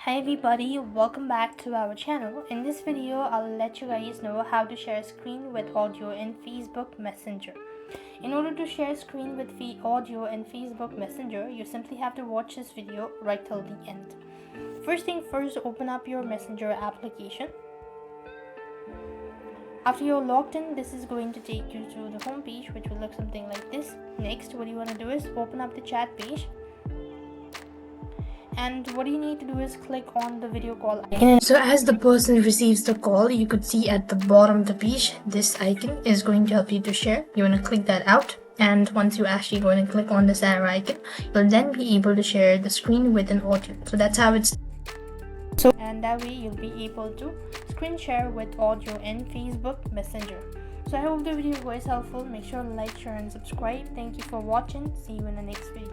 Hi everybody, welcome back to our channel. In this video, I'll let you guys know how to share screen with audio in Facebook Messenger. In order to share screen with audio in Facebook Messenger, you simply have to watch this video right till the end. First thing first, open up your Messenger application. After you're logged in, this is going to take you to the home page, which will look something like this. Next, what you want to do is open up the chat page. And what you need to do is click on the video call icon. So as the person receives the call, you could see at the bottom of the page, this icon is going to help you to share. You want to click that out. And once you actually go and click on this arrow icon, you'll then be able to share the screen with an audio. So that's how it's. And that way you'll be able to screen share with audio in Facebook Messenger. So I hope the video was helpful. Make sure to like, share and subscribe. Thank you for watching. See you in the next video.